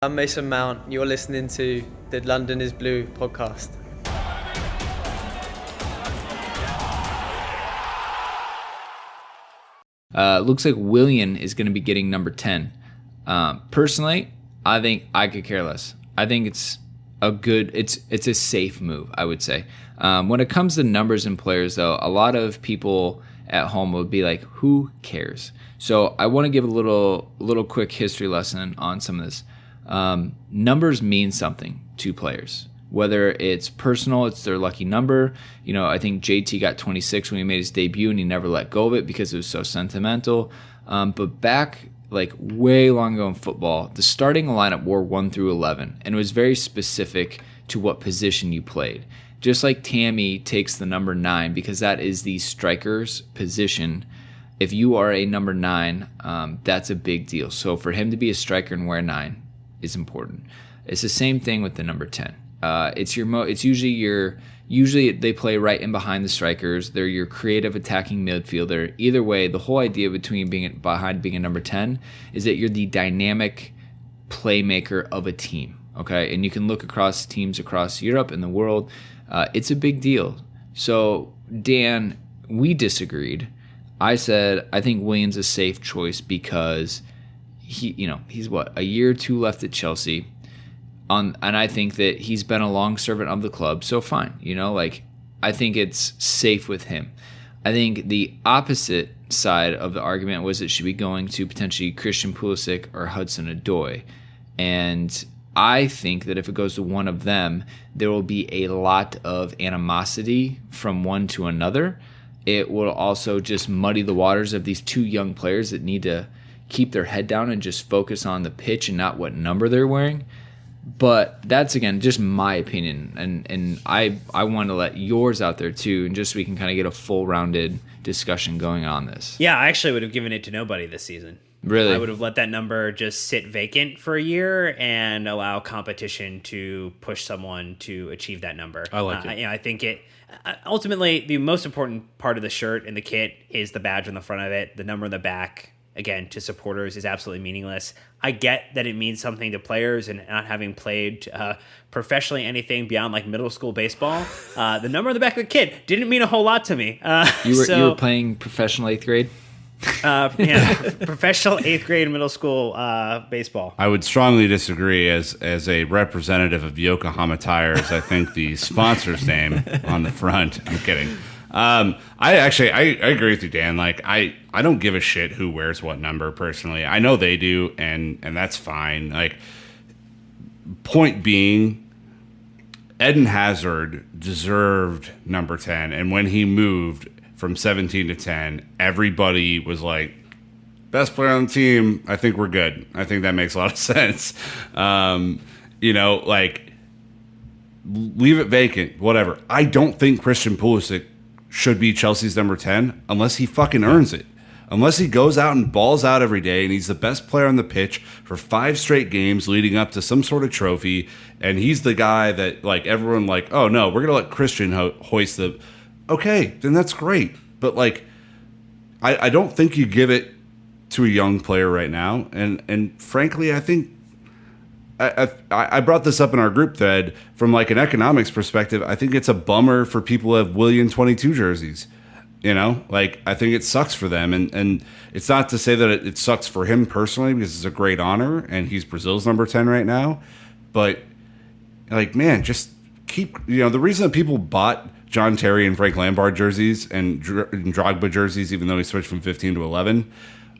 I'm Mason Mount. You're listening to the London is Blue podcast. Looks like Willian is going to be getting number 10. Personally, I think I could care less. I think it's a safe move, I would say. When it comes to numbers and players, though, a lot of people at home would be like, who cares? So I want to give a little quick history lesson on some of this. Numbers mean something to players. Whether it's personal, it's their lucky number. You know, I think JT got 26 when he made his debut, and he never let go of it because it was so sentimental. But back like way long ago in football, the starting lineup wore 1 through 11, and it was very specific to what position you played. Just like Tammy takes the number 9 because that is the striker's position. If you are a number 9, that's a big deal. So for him to be a striker and wear 9 is important. It's the same thing with the number 10. It's usually they play right in behind the strikers. They're your creative attacking midfielder. Either way, the whole idea between being a number 10 is that you're the dynamic playmaker of a team. Okay, and you can look across teams across Europe and the world. It's a big deal. So Dan, we disagreed. I said I think Willian's a safe choice because he's a year or two left at Chelsea. And I think that he's been a long servant of the club, so fine. I think it's safe with him. I think the opposite side of the argument was it should be going to potentially Christian Pulisic or Hudson-Odoi. And I think that if it goes to one of them, there will be a lot of animosity from one to another. It will also just muddy the waters of these two young players that need to keep their head down and just focus on the pitch and not what number they're wearing. But that's, again, just my opinion, and I want to let yours out there too, and just so we can kind of get a full-rounded discussion going on this. Yeah, I actually would have given it to nobody this season. Really? I would have let that number just sit vacant for a year and allow competition to push someone to achieve that number. I like it. I think ultimately, the most important part of the shirt and the kit is the badge on the front of it. The number on the back, again, to supporters is absolutely meaningless. I get that it means something to players, and not having played professionally anything beyond like middle school baseball, the number on the back of the kit didn't mean a whole lot to me. You were playing professional 8th grade? Professional 8th grade middle school baseball. I would strongly disagree. As a representative of Yokohama Tires, I think the sponsor's name on the front. I'm kidding. I agree with you, Dan. Like I don't give a shit who wears what number personally. I know they do, and that's fine. Like, point being, Eden Hazard deserved number 10, and when he moved from 17 to 10, everybody was like, best player on the team, I think we're good. I think that makes a lot of sense. Leave it vacant, whatever. I don't think Christian Pulisic should be Chelsea's number 10 unless he fucking earns it. Unless he goes out and balls out every day and he's the best player on the pitch for 5 straight games leading up to some sort of trophy, and he's the guy that, like, everyone like, oh no, we're going to let Christian hoist the... Okay, then that's great. But, like, I don't think you give it to a young player right now. And frankly, I think I brought this up in our group thread from, like, an economics perspective. I think it's a bummer for people who have Willian 22 jerseys. Like, I think it sucks for them. And it's not to say that it sucks for him personally, because it's a great honor and he's Brazil's number 10 right now. But, like, man, just keep, the reason that people bought John Terry and Frank Lampard jerseys and Drogba jerseys, even though he switched from 15 to 11,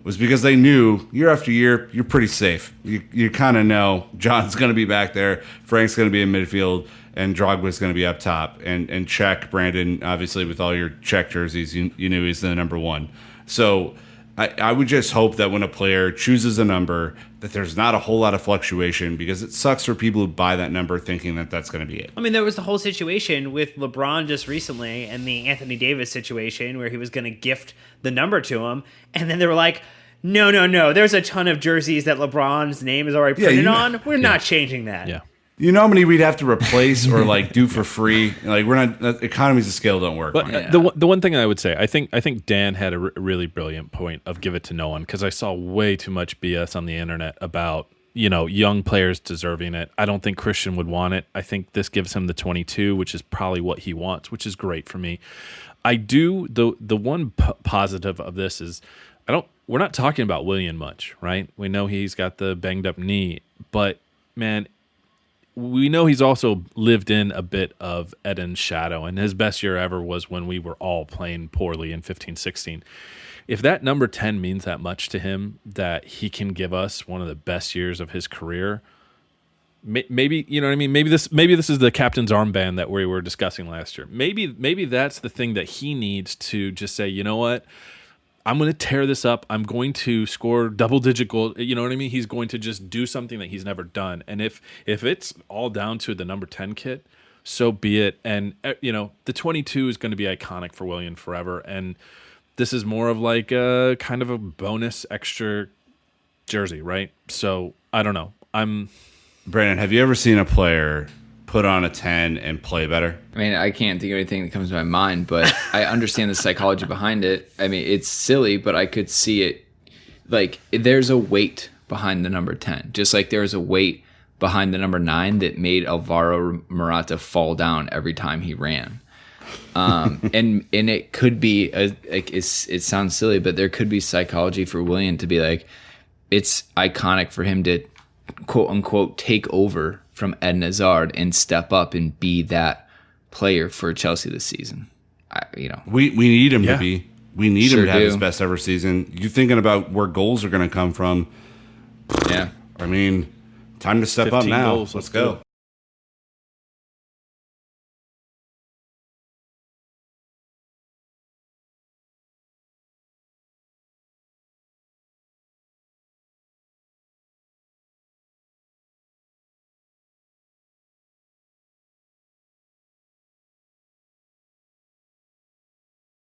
was because they knew year after year you're pretty safe. You kind of know John's going to be back there, Frank's going to be in midfield, and Drogba's going to be up top. And Czech, Brandon, obviously with all your Czech jerseys, you knew he's the number 1. So I would just hope that when a player chooses a number, that there's not a whole lot of fluctuation, because it sucks for people who buy that number thinking that that's going to be it. I mean, there was the whole situation with LeBron just recently and the Anthony Davis situation where he was going to gift the number to him. And then they were like, no. There's a ton of jerseys that LeBron's name is already printed on. We're not changing that. Yeah. You know how many we'd have to replace or like do for free? Like, we're not, economies of scale don't work. But the one thing I would say, I think Dan had a really brilliant point of give it to no one, because I saw way too much BS on the internet about young players deserving it. I don't think Christian would want it. I think this gives him the 22, which is probably what he wants, which is great for me. I do the one positive of this is we're not talking about Willian much, right? We know he's got the banged up knee, but man, we know he's also lived in a bit of Eden's shadow, and his best year ever was when we were all playing poorly in 15-16. If that number 10 means that much to him, that he can give us one of the best years of his career, maybe, you know what I mean? Maybe this is the captain's armband that we were discussing last year. Maybe that's the thing that he needs to just say, you know what? I'm going to tear this up. I'm going to score double-digit goals. You know what I mean? He's going to just do something that he's never done. And if it's all down to the number 10 kit, so be it. And, the 22 is going to be iconic for Willian forever. And this is more of like a kind of a bonus extra jersey, right? So I don't know. Brandon, have you ever seen a player put on a 10 and play better? I mean, I can't think of anything that comes to my mind, but I understand the psychology behind it. I mean, it's silly, but I could see it. Like, there's a weight behind the number 10, just like there's a weight behind the number 9 that made Alvaro Morata fall down every time he ran. And it could be it sounds silly, but there could be psychology for Willian to be like, it's iconic for him to quote unquote take over from Eden Hazard and step up and be that player for Chelsea this season. We need him Yeah. to be. We need Sure him to have do. his best ever season. You thinking about where goals are going to come from? Yeah. I mean, time to step up 15 now. goals, Let's let's do go. it.